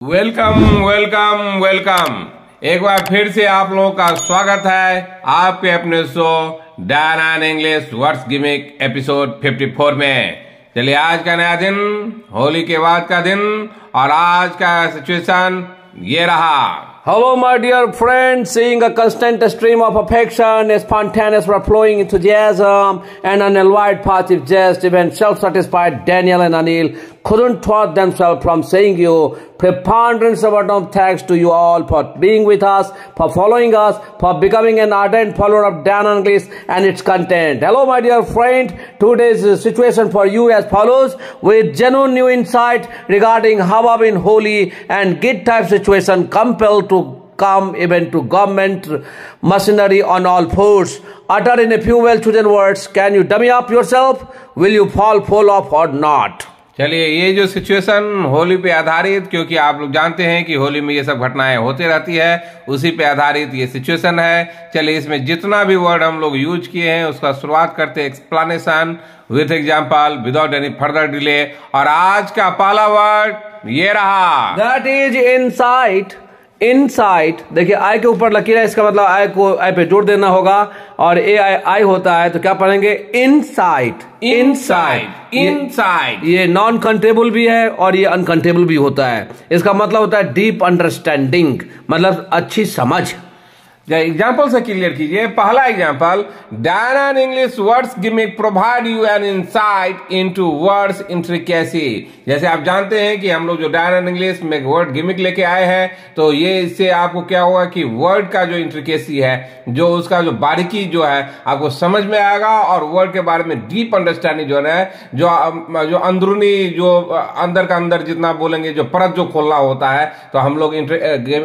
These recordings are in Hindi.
Welcome welcome welcome. एक बार फिर से आप लोगों का स्वागत है आपके अपने show Dan and English words gimmick episode 54 में। चलिए, आज का नया दिन, होली के बाद का दिन, और आज का सिचुएशन ये रहा। Hello, my dear friends. Seeing a constant stream of affection, a spontaneous flowing enthusiasm, and an unalloyed positive jest, even self-satisfied Daniel and Anil couldn't thwart themselves from saying you preponderance of thanks to you all for being with us, for following us, for becoming an ardent follower of Dan English and its content. Hello, my dear friend. Today's situation for you as follows, with genuine new insight regarding Habab in Holi and Git type situation compelled to come even to government machinery on all fours. Utter in a few well-chosen words. Can you dummy up yourself? Will you fall off or not? चलिए, ये जो सिचुएशन होली पे आधारित, क्योंकि आप लोग जानते हैं कि होली में ये सब घटनाएं होती रहती है, उसी पे आधारित ये सिचुएशन है। चलिए, इसमें जितना भी वर्ड हम लोग यूज किए हैं उसका शुरुआत करते हैं explanation with example without any further delay. और आज का पहला वर्ड ये रहा, दैट इज इनसाइट। इनसाइट, देखिए आई के ऊपर लकीर है, इसका मतलब आई को आई पे जोड़ देना होगा, और ए आई होता है तो क्या पढ़ेंगे? इनसाइट। इनसाइट। इनसाइट ये नॉन कंटेबल भी है और ये अनकंटेबल भी होता है। इसका मतलब होता है डीप अंडरस्टैंडिंग, मतलब अच्छी समझ। एग्जाम्पल से क्लियर कीजिए। पहला example, Dan and English words gimmick provide you an insight into words intricacy. जैसे आप जानते हैं कि हम लोग जो डैन एंड इंग्लिश में वर्ड गिमिक लेके आए हैं, तो ये इससे आपको क्या होगा कि वर्ड का जो इंट्रिकेसी है, जो उसका जो बारीकी जो है आपको समझ में आएगा, और वर्ड के बारे में डीप अंडरस्टैंडिंग जो है, जो अंदरूनी, जो अंदर का अंदर जितना बोलेंगे, जो परत जो खोलना होता है, तो हम लोग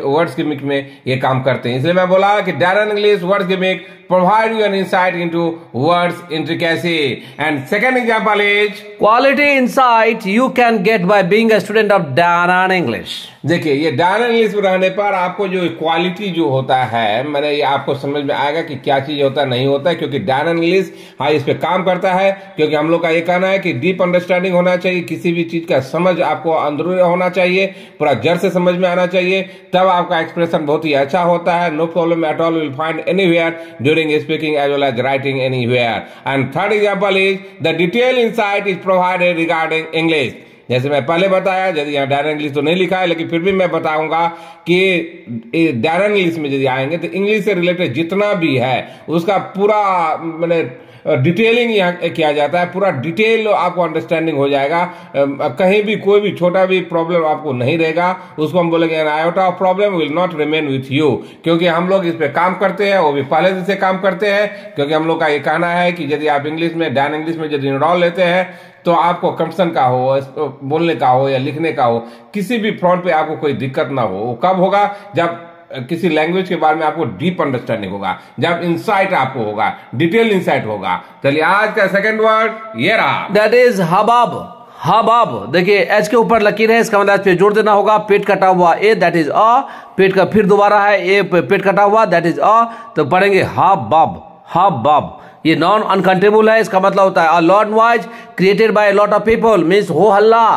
वर्ड्स गिमिक में ये काम करते हैं। इसलिए मैं बोला कि Dan English words gimmick provide you an insight into words intricacy. And second example is quality insight you can get by being a student of Dan English. देखिए, ये डैन इंग्लिश में रहने पर आपको जो क्वालिटी जो होता है, मैंने ये आपको समझ में आएगा कि क्या चीज होता है, नहीं होता है, क्योंकि डैन इंग्लिश इस पे काम करता है। क्योंकि हम लोग का ये कहना है कि डीप अंडरस्टैंडिंग होना चाहिए, किसी भी चीज का समझ आपको अंदरूनी होना चाहिए, पूरा जड़ से समझ में आना चाहिए, तब आपका एक्सप्रेशन बहुत ही अच्छा होता है। No problem at all will find anywhere during speaking as well as writing anywhere. And third example is the detailed insight is provided regarding English. जैसे मैं पहले बताया, यदि यहाँ डैन इंग्लिश तो नहीं लिखा है, लेकिन फिर भी मैं बताऊंगा कि डैन इंग्लिश में यदि आएंगे तो इंग्लिश से रिलेटेड जितना भी है उसका पूरा मैंने डिटेलिंग यहाँ किया जाता है। पूरा डिटेल आपको अंडरस्टैंडिंग हो जाएगा, कहीं भी कोई भी छोटा भी प्रॉब्लम आपको नहीं रहेगा। उसको हम बोलेंगे an iota of problem will not remain with you, क्योंकि हम लोग इस पे काम करते हैं, वो भी पहले दिन से काम करते हैं। क्योंकि हम लोग का ये कहना है कि यदि आप इंग्लिश में, डैन इंग्लिश में यदि इनरोल लेते हैं, तो आपको कंपटीशन का हो, बोलने का हो या लिखने का हो, किसी भी फ्रंट पे आपको कोई दिक्कत ना हो। कब होगा? जब किसी लैंग्वेज के बारे में आपको डीप अंडरस्टैंडिंग होगा, जब इंसाइट आपको होगा, डिटेल इंसाइट होगा। चलिए, आज का सेकंड वर्ड ये रहा, दैट इज हबाब। हबाब, देखिए एच के ऊपर लकीर है, इसका मतलब पे जोड़ देना होगा। पेट कटा हुआ ए, दैट इज अ। पेट का फिर दोबारा है ए, पेट कटा हुआ, दैट इज अ, तो पढ़ेंगे हबाब। हबाब ये नॉन अनकाउंटेबल है, इसका मतलब होता है a lot noise created by a lot of people, means हो हल्ला,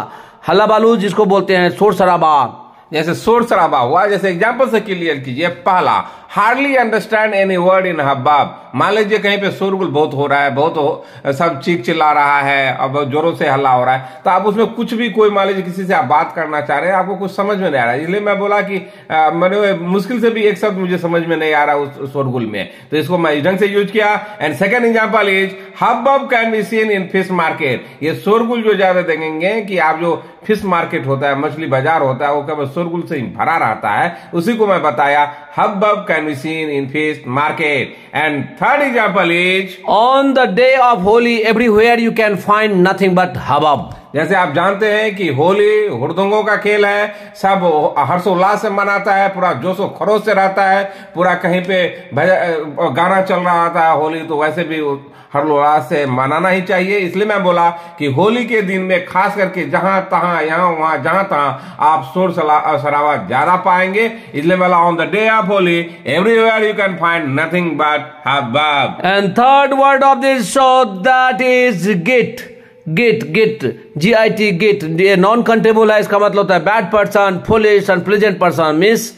हल्ला बालू जिसको बोलते हैं, शोर शराबा। जैसे शोर शराबा हुआ। जैसे एग्जाम्पल से क्लियर कीजिए। पहला, hardly understand any word in hubbub. मान लीजिए कहीं पे शोरगुल बहुत हो रहा है, बहुत सब चीख चिल्ला रहा है, अब जोरों से हल्ला हो रहा है, तो आप उसमें कुछ भी, कोई मान लीजिए किसी से आप बात करना चाह रहे हैं, आपको कुछ समझ में नहीं आ रहा है। इसलिए मैं बोला कि मैंने मुश्किल से भी एक शब्द मुझे समझ में नहीं आ रहा उस शोरगुल में, तो इसको मैं इस ढंग से यूज किया। And second example is hubbub can be seen in fish market. ये शोरगुल जो ज्यादा देखेंगे कि आप जो फिश मार्केट होता है, मछली बाजार होता है, वो केवल शोरगुल से ही भरा रहता है, उसी को मैं बताया hubbub can be seen in fish market. And third example is on the day of Holi everywhere you can find nothing but hubbub. जैसे आप जानते हैं कि होली हुड़दंगों का खेल है, सब हर्षोल्लास से मनाता है, पूरा जोशो खरोश से रहता है, पूरा कहीं पे गाना चल रहा होता है होली, तो वैसे भी हर्षोल्लास से मनाना ही चाहिए। इसलिए मैं बोला कि होली के दिन में खास करके जहां तहां, यहाँ वहां, जहां तहां आप शोर शराबा ज्यादा पाएंगे। इसलिए बोला on the day of Holi everywhere you can find nothing but hubbub. And third word of this show that is git. Git GIT git ये नॉन कंटेबल है, इसका मतलब होता है bad person, foolish, unpleasant person, means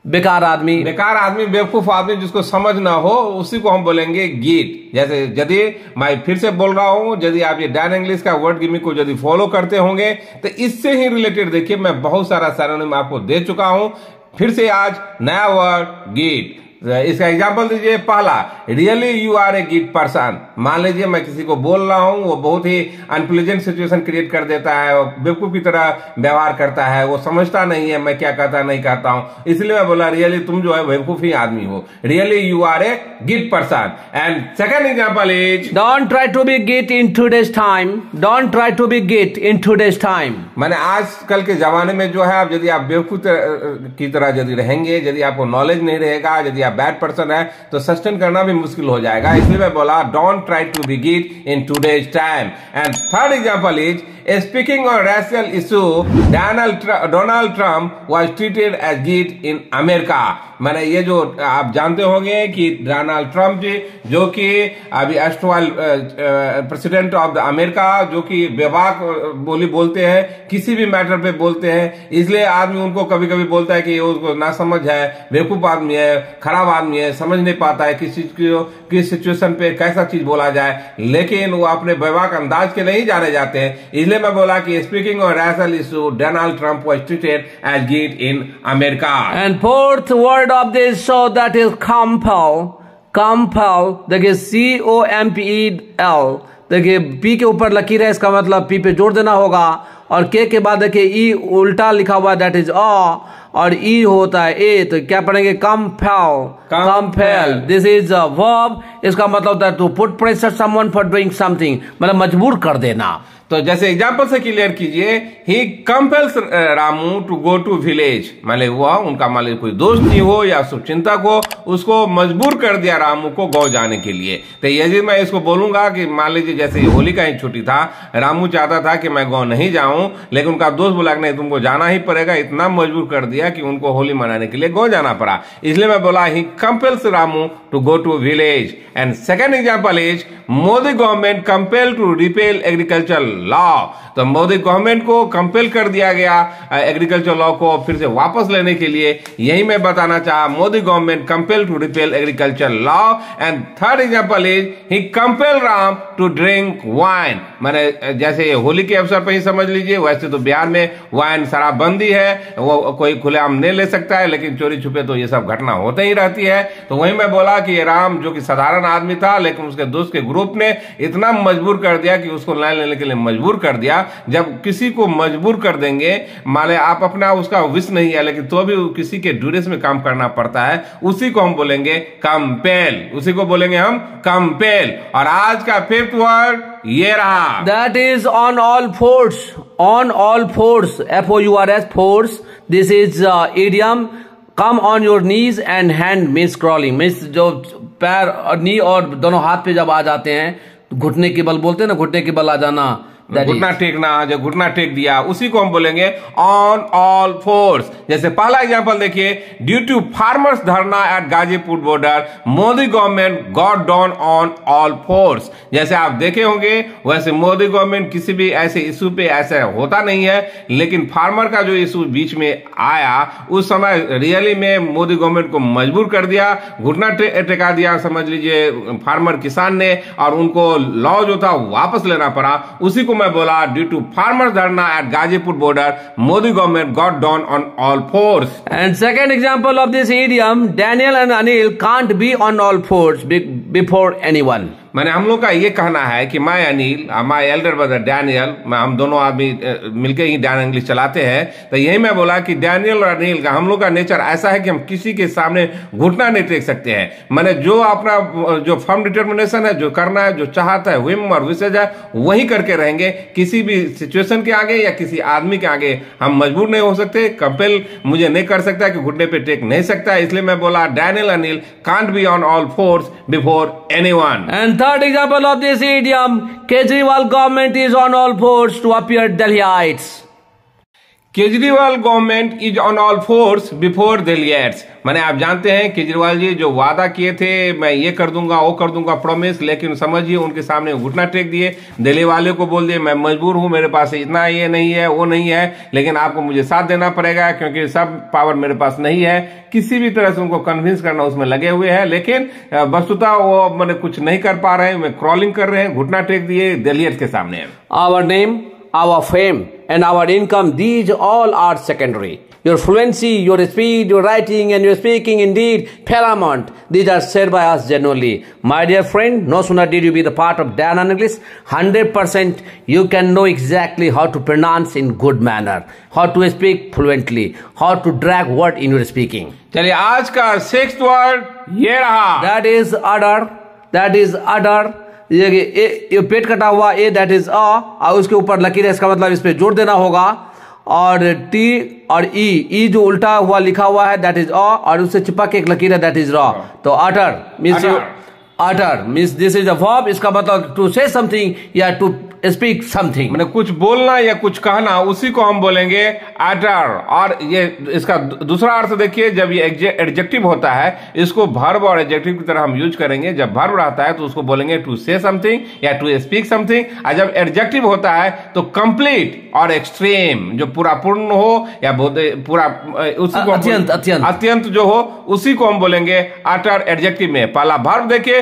बेकार आदमी, बेवकूफ आदमी जिसको समझ ना हो, उसी को हम बोलेंगे गिट। जैसे यदि मैं फिर से बोल रहा हूं, यदि आप ये डैन इंग्लिश का वर्ड गिमिक को यदि फॉलो करते होंगे तो इससे ही रिलेटेड देखिए मैं बहुत सारा सिनोनिम आपको दे चुका हूं। फिर से आज नया वर्ड गिट। इसका एग्जांपल दीजिए। पहला, really you are a git person. मान लीजिए मैं किसी को बोल रहा हूं, वो बहुत ही अनप्लीजेंट सिचुएशन क्रिएट कर देता है, बेवकूफ की तरह व्यवहार करता है, वो समझता नहीं है मैं क्या कहता नहीं कहता हूं, इसलिए मैं बोला रियली तुम जो है बेवकूफ ही आदमी हो, really you are a git person. And second example is don't try to be git in today's time, don't try to be git in today's time. मैंने आजकल के जमाने में जो है, आप यदि आप बेवकूफ की तरह यदि रहेंगे, यदि आपको नॉलेज नहीं रहेगा, यदि बैड पर्सन है तो सस्टेन करना भी मुश्किल हो जाएगा, इसलिए मैं बोला don't try to be git in today's time. And third example is speaking on racial issue, Donald Trump was treated as git in America. मैंने ये जो आप जानते होंगे कि डोनाल्ड ट्रंप जी जो कि अभी एस्टवाइल प्रेसिडेंट ऑफ द अमेरिका, जो कि बेबाक बोली बोलते हैं, किसी भी मैटर पे बोलते हैं, इसलिए आदमी उनको कभी कभी बोलता है कि उसको ना समझ है, बेवकूफ आदमी है, खराब आदमी है, समझ नहीं पाता है किस चीज को किस सिचुएशन पे कैसा चीज बोला जाए, लेकिन वो अपने बेबाक अंदाज के नहीं जाने जाते हैं। इसलिए मैं बोला कि speaking on racial issue, Donald Trump was treated as git in America. And fourth word of this show, that is compel, देखिए COMPEL, देखिए P के ऊपर लकीर है, इसका मतलब P पे जोड़ देना होगा, और K के बाद देखिए E उल्टा लिखा हुआ, दैट इज और E होता है A, तो क्या पढ़ेंगे compel। This is a verb, इसका मतलब होता है to put pressure someone for doing something, मतलब मजबूर कर देना। तो जैसे एग्जांपल से क्लियर कीजिए, he compels Ramu to go to village. मान लीजिए वो उनका मान लीजिए कोई दोस्त नहीं हो या शुभचिंतक हो, उसको मजबूर कर दिया रामू को गांव जाने के लिए। तो यदि मैं इसको बोलूंगा कि मान लीजिए जैसे होली का ही छुट्टी था, रामू चाहता था कि मैं गांव नहीं जाऊं, लेकिन उनका दोस्त बोला कि नहीं तुमको जाना ही पड़ेगा, इतना मजबूर कर दिया कि उनको होली मनाने के लिए गांव जाना पड़ा। इसलिए मैं बोला he compels Ramu to go to village. And second example is Modi government compel to repel agriculture law. तो मोदी गवर्नमेंट को कंपेल कर दिया गया एग्रीकल्चर लॉ को फिर से वापस लेने के लिए, यही मैं बताना चाहा, Modi government compel to repel agriculture law. And third example is he compel Ram to drink wine. मैंने जैसे होली के अवसर पर ही समझ लीजिए, वैसे तो बिहार में वाइन शराबबंदी है, वो कोई खुलेआम नहीं ले सकता है, लेकिन चोरी छुपे तो ये सब घटना होते ही रहती है। तो वही मैं बोला कि राम जो कि साधारण आदमी था, लेकिन उसके दोस्त के ग्रुप ने इतना मजबूर कर दिया कि उसको लाइन लेने के लिए मजबूर कर दिया। जब किसी को मजबूर कर देंगे, माने आप अपना उसका विश नहीं है, लेकिन तो भी किसी के ड्यूरेस में काम करना पड़ता है, उसी को हम बोलेंगे कंपेल, उसी को बोलेंगे हम कंपेल। और आज का फिफ्थ वर्ड ये रहा, that is on all force, on all force, FOURS force. This is idiom, come on your knees and hand means crawling, means जो पैर और नी और दोनों हाथ पे जब आ जाते हैं, घुटने के बल बोलते हैं ना, घुटने के बल आ जाना, घुटना टेकना, जो घुटना टेक दिया उसी को हम बोलेंगे ऑन ऑल फोर्स। जैसे पहला एग्जांपल देखिए, due to farmers dharna at Ghazipur border, Modi government got down on all force. जैसे आप देखे होंगे, वैसे मोदी गवर्नमेंट किसी भी ऐसे इशू पे ऐसा होता नहीं है, लेकिन फार्मर का जो इशू बीच में आया, उस समय रियली में मोदी गवर्नमेंट को मजबूर कर दिया, घुटना टेका दिया समझ लीजिए फार्मर किसान ने, और उनको लॉ जो था वापस लेना पड़ा। उसी को मैं बोला due to farmers dharna at Ghazipur border, Modi government got down on all force. And second example of this idiom, Daniel and Anil can't be on all force before anyone. मैंने हम लोग का ये कहना है कि मैं Anil, my elder brother Daniel, हम दोनों आदमी मिलकर ही डैन इंग्लिश चलाते हैं। तो यही मैं बोला कि डैनियल और अनिल का हम लोग का नेचर ऐसा है कि हम किसी के सामने घुटना नहीं टेक सकते हैं। मैंने जो अपना जो फर्म डिटर्मिनेशन है, जो करना है, जो चाहता है, विम और विशेष है, वही करके रहेंगे। किसी भी सिचुएशन के आगे या किसी आदमी के आगे हम मजबूर नहीं हो सकते, कंपेल मुझे नहीं कर सकता कि घुटने पे टेक नहीं सकता। इसलिए मैं बोला Daniel Anil can't be on all force before anyone. And third example of this idiom, Kejriwal government is on all fours to appear Delhiites. Kejriwal government is on all force before Delhi aids. मैंने आप जानते हैं केजरीवाल जी जो वादा किए थे मैं ये कर दूंगा वो कर दूंगा प्रॉमिस, लेकिन समझिए उनके सामने घुटना टेक दिए, दिल्ली वाले को बोल दिए मैं मजबूर हूं, मेरे पास इतना ये नहीं है वो नहीं है, लेकिन आपको मुझे साथ देना पड़ेगा क्योंकि सब पावर मेरे पास नहीं है। किसी भी तरह से उनको कन्विंस करना उसमें लगे हुए हैं, लेकिन वस्तुतः वो मैंने कुछ नहीं कर पा रहे हैं, क्रॉलिंग कर रहे हैं, घुटना टेक दिए दिल्ली के सामने। Our name, our fame, and our income, these all are secondary. Your fluency, your speed, your writing, and your speaking indeed paramount. These are said by us genuinely. My dear friend, no sooner did you be the part of Dan and English, 100% you can know exactly how to pronounce in good manner, how to speak fluently, how to drag word in your speaking. चलिए आज का 6th वर्ड ये रहा, That is udder. That is udder. ये पेट कटा हुआ ए, दैट इज अ, और उसके ऊपर लकीर है, इसका मतलब इस पे जोर देना होगा। और टी और ई जो उल्टा हुआ लिखा हुआ है दैट इज अ, और उससे चिपक के एक लकीर है दैट इज र। तो utter means this is a verb, इसका मतलब टू से समथिंग या टू स्पीक समथिंग, मैंने कुछ बोलना या कुछ कहना, उसी को हम बोलेंगे अटर। और ये इसका दूसरा अर्थ देखिए, जब ये एडजेक्टिव होता है इसको वर्ब और एडजेक्टिव की तरह हम यूज करेंगे। जब वर्ब रहता है तो उसको बोलेंगे टू से समथिंग या टू स्पीक समथिंग, और जब एडजेक्टिव होता है तो कंप्लीट और एक्सट्रीम, जो पूरा पूर्ण हो या पूरा उसी को अत्यंत जो हो उसी को हम बोलेंगे अटर एडजेक्टिव में। पहला वर्ब देखिए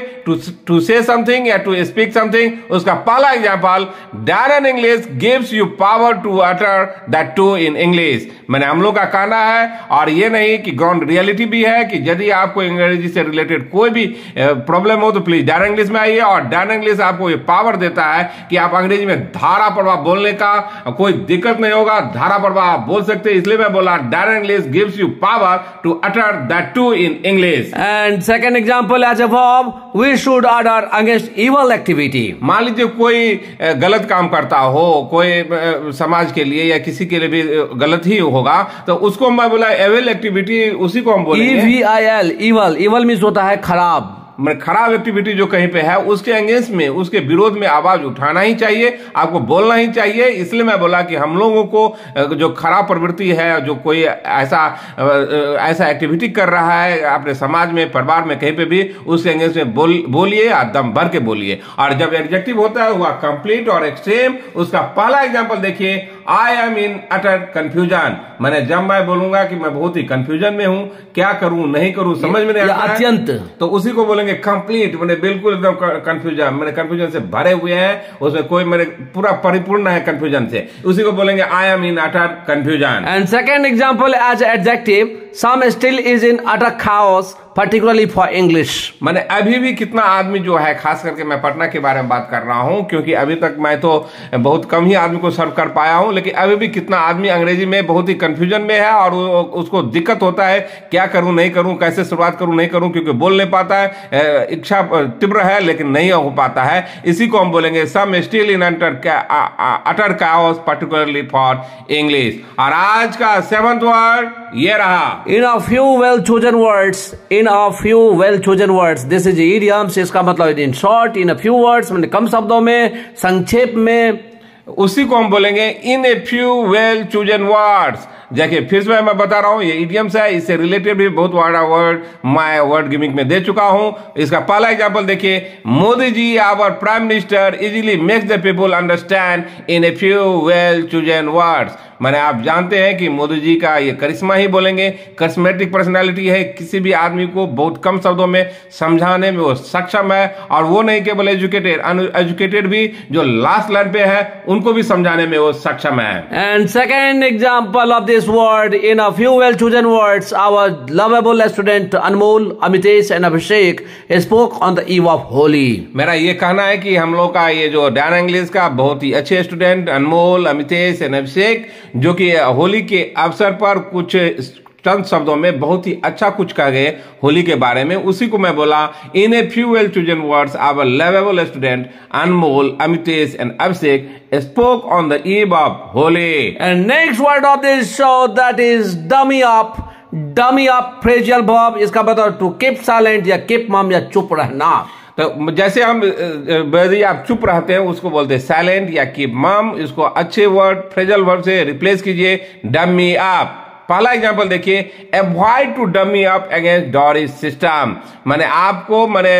टू से समथिंग या टू स्पीक समथिंग, उसका पहला example Dan and English gives you power to utter that too in English। मैंने हम लोग का कहना है, और ये नहीं कि ग्राउंड रियलिटी भी है कि यदि आपको अंग्रेजी से रिलेटेड कोई भी प्रॉब्लम हो तो प्लीज Dan English में आइए, और Dan English आपको ये पावर देता है कि आप अंग्रेजी में धारा प्रभाव बोलने का कोई दिक्कत नहीं होगा, धारा प्रभाव आप बोल सकते हैं। इसलिए मैं बोला Dan English gives you power to utter that too in English। And second example as a verb, we should utter against evil activity। मान लीजिए कोई गलत काम करता हो, कोई समाज के लिए या किसी के लिए भी गलत ही होगा, तो उसको मैं बोला एविल एक्टिविटी, उसी को हम बोलेंगे EVIL, evil मीन्स होता है खराब। खराब एक्टिविटी जो कहीं पे है उसके अगेंस्ट में, उसके विरोध में आवाज उठाना ही चाहिए, आपको बोलना ही चाहिए। इसलिए मैं बोला कि हम लोगों को जो खराब प्रवृत्ति है, जो कोई ऐसा एक्टिविटी कर रहा है अपने समाज में, परिवार में, कहीं पे भी, उसके अगेंस्ट में बोलिए, दम भर के बोलिए। और जब एडजेक्टिव होता है हुआ कंप्लीट और एक्सट्रीम, उसका पहला एग्जाम्पल देखिए, आई एम इन अटर कंफ्यूजन। मैंने जब मैं बोलूंगा कि मैं बहुत ही कंफ्यूजन में हूं, क्या करूं नहीं करूं समझ में नहीं आता है, अत्यंत, तो उसी को बोलेंगे कंप्लीट। मैंने बिल्कुल एकदम कंफ्यूजन, मैंने कंफ्यूजन से भरे हुए हैं, उसमें कोई मेरे पूरा परिपूर्ण है कंफ्यूजन से, उसी को बोलेंगे I am in utter confusion. And second example as adjective, some still is in utter chaos particularly for English। मैंने अभी भी कितना आदमी जो है, खास करके मैं पटना के बारे में बात कर रहा हूं क्योंकि अभी तक मैं तो बहुत कम ही आदमी को सर्व कर पाया हूं, लेकिन अभी भी कितना आदमी अंग्रेजी में बहुत ही कंफ्यूजन में है और उसको दिक्कत होता है, क्या करूं नहीं करूं, कैसे शुरुआत करूं नहीं करूं, क्योंकि बोल नहीं पाता है, इच्छा तीव्र है लेकिन नहीं हो पाता है। इसी को हम बोलेंगे some still in utter chaos particularly for English। और आज का 7th वर्ड ये रहा, in a few well chosen words, in a few well chosen words, this is idioms, इसका मतलब in short, in a few words, मतलब कम शब्दों में, संक्षेप में, उसी को हम बोलेंगे in a few well chosen words. देखिए फिर से मैं बता रहा हूं, ये इडियम्स है, इससे रिलेटेड भी बहुत बड़ा वर्ड मैं वर्ड गिमिंग में दे चुका हूं। इसका पहला एग्जांपल देखिए, Modi ji our prime minister easily makes the people understand in a few well chosen words. मैंने आप जानते हैं कि मोदी जी का ये करिश्मा ही बोलेंगे, करिश्मेटिक पर्सनालिटी है, किसी भी आदमी को बहुत कम शब्दों में समझाने में वो सक्षम है, और वो नहीं केवल एजुकेटेड, अनएजुकेटेड भी जो लास्ट लाइन पे है उनको भी समझाने में वो सक्षम है। And second example of this word, in a few well chosen words, our lovable student Anmol, Amitesh and Abhishek spoke on the eve of Holi। मेरा ये कहना है कि हम लोग का ये जो Dan English का बहुत ही अच्छे स्टूडेंट अनमोल, अमितेश और अभिषेक, जो कि होली के अवसर पर कुछ चंद शब्दों में बहुत ही अच्छा कुछ कह गए होली के बारे में, उसी को मैं बोला in a few well chosen words our lovable student Anmol, Amitesh and Abhishek spoke on the eve of Holi. And next word of this show that is dummy up. Dummy up phrasal verb, इसका मतलब टू कीप साइलेंट या कीप मम या चुप रहना। तो जैसे हम यदि आप चुप रहते हैं उसको बोलते हैं साइलेंट या कीप मम। इसको अच्छे वर्ड फ्रेजल वर्ब से रिप्लेस कीजिए, डमी अप। पहला एग्जांपल देखिए, avoid to dummy up against dowries system. माने आपको माने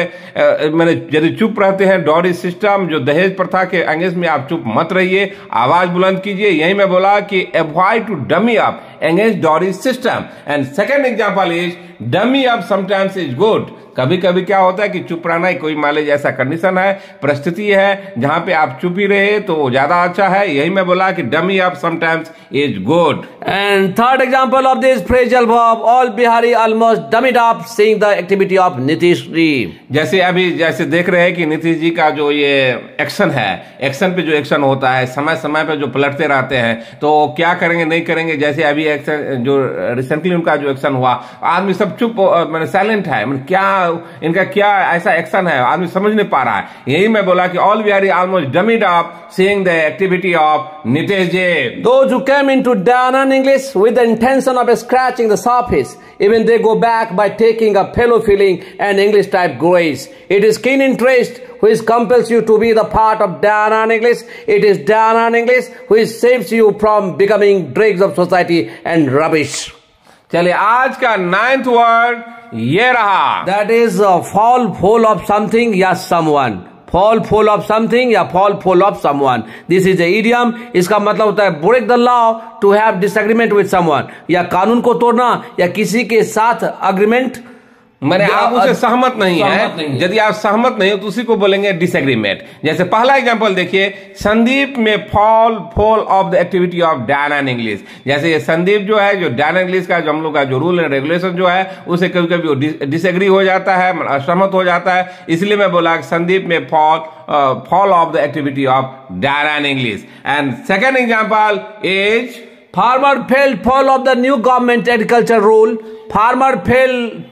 यदि चुप रहते हैं डॉरिस सिस्टम जो दहेज प्रथा के अगेंस्ट में, आप चुप मत रहिए, आवाज बुलंद कीजिए। यही मैं बोला कि avoid to dummy up against dowries system. And second example is dummy up sometimes is good. कभी कभी क्या होता है कि चुप रहना कोई मान लीजिए ऐसा कंडीशन है, परिस्थिति है जहां पे आप चुप ही रहे तो ज्यादा अच्छा है। यही मैं बोला कि dummy up sometimes is good. And third example of this phrasal verb, all Bihari almost dummied up seeing the activity of Nitish ji. जैसे देख रहे हैं कि नीतीश जी का जो ये एक्शन है, एक्शन पे जो एक्शन होता है, समय समय पे जो पलटते रहते हैं, तो क्या करेंगे नहीं करेंगे। जैसे अभी एक्शन जो रिसेंटली उनका जो एक्शन हुआ, आदमी सब चुप मैंने साइलेंट है, क्या इनका क्या ऐसा एक्शन है आदमी समझ नहीं पा रहा है। यही मैं बोला कि all Bihari almost dummied up seeing the activity of Nitish Ji. Those who came into Danan English with the intention of scratching the surface, even they go back by taking a fellow feeling and English type grace. It is keen interest which compels you to be the part of Danan English. It is Danan English which saves you from becoming dregs of society and rubbish. चलिए आज का 9th वर्ड ये रहा, that is fall full of something या someone. fall full of something या fall full of someone. This is a idiom. इसका मतलब होता है break the law to have disagreement with someone, या कानून को तोड़ना या किसी के साथ agreement मैंने आप उसे सहमत नहीं है। यदि आप सहमत नहीं हो तो उसी को बोलेंगे डिसएग्रीमेंट। जैसे पहला एग्जांपल देखिए, संदीप में fall of the activity of डायनान इंग्लिश। जैसे ये संदीप जो है, जो डायनान इंग्लिश का जो हम लोग का जो रूल एंड रेगुलेशन जो है, उसे कभी कभी डिसएग्री हो जाता है, असहमत हो जाता है। इसलिए मैं बोला संदीप में fall of the activity of डायनान English. And second example is farmer felt fall of the new government agriculture rule. Farmer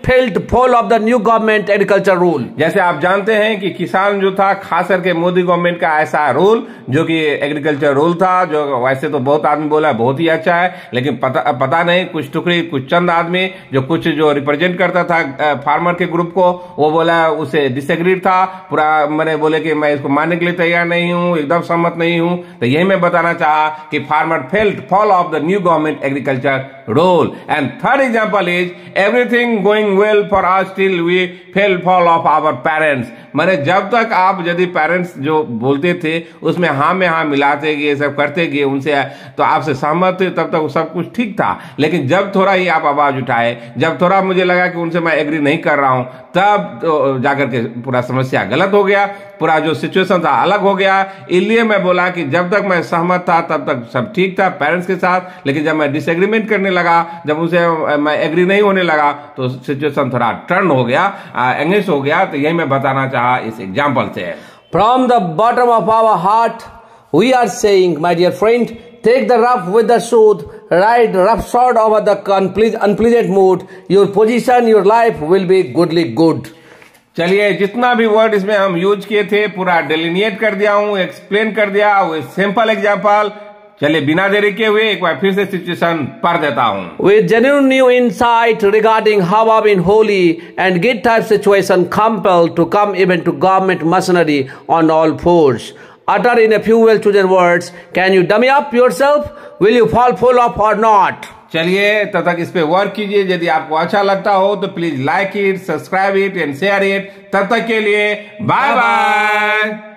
felt fall of the new government agriculture rule. जैसे आप जानते हैं कि किसान जो था, खास करके मोदी गवर्नमेंट का ऐसा रूल जो कि एग्रीकल्चर रूल था, जो वैसे तो बहुत आदमी बोला बहुत ही अच्छा है, लेकिन पता नहीं कुछ टुकड़ी कुछ चंद आदमी जो रिप्रेजेंट करता था फार्मर के ग्रुप को, वो बोला उसे डिसएग्रीड था पूरा। मैंने बोले कि मैं इसको मानने के लिए तैयार नहीं हूँ, एकदम सहमत नहीं हूँ। तो यही मैं बताना चाहा कि farmer felt fall of the new government agriculture rule. And third example is everything going well for us till we fell fall of our parents. माने जब तक आप यदि पेरेंट्स जो बोलते थे उसमें हाँ में हाँ मिलाते गए, सब करते गए उनसे, तो आपसे सहमत थे, तब तक सब कुछ ठीक था। लेकिन जब थोड़ा ही आप आवाज उठाए, जब थोड़ा मुझे लगा कि उनसे मैं एग्री नहीं कर रहा हूं, तब तो जाकर के पूरा समस्या गलत हो गया, पूरा जो सिचुएशन था अलग हो गया। इसलिए मैं बोला कि जब तक मैं सहमत था तब तक सब ठीक था पेरेंट्स के साथ, लेकिन जब मैं डिसएग्रीमेंट करने लगा, जब उनसे मैं एग्री नहीं होने लगा, तो सिचुएशन थोड़ा टर्न हो गया, एंगेज हो गया। तो यही मैं बताना चाहा इस एग्जाम्पल से। From the bottom of our heart, we are saying, my dear friend, take the rough with the smooth, ride roughshod over the unpleasant mood. Your position, your life will be goodly good. चलिए, जितना भी वर्ड इसमें हम यूज किए थे पूरा डिलिनिएट कर दिया हूं, एक्सप्लेन कर दिया वो सिंपल एग्जाम्पल। चलिए बिना देरी के हुए एक बार फिर से सिचुएशन पढ़ देता हूं। With genuine new insight regarding how I've been holy and git type situation compelled to come even to government machinery on all fours. Utter in a few well chosen words. Can you dummy up yourself? Will you fall full of or not? चलिए तब तक इस पे वर्क कीजिए। यदि आपको अच्छा लगता हो तो please like it, subscribe it and share it. तब तक के लिए बाय बाय।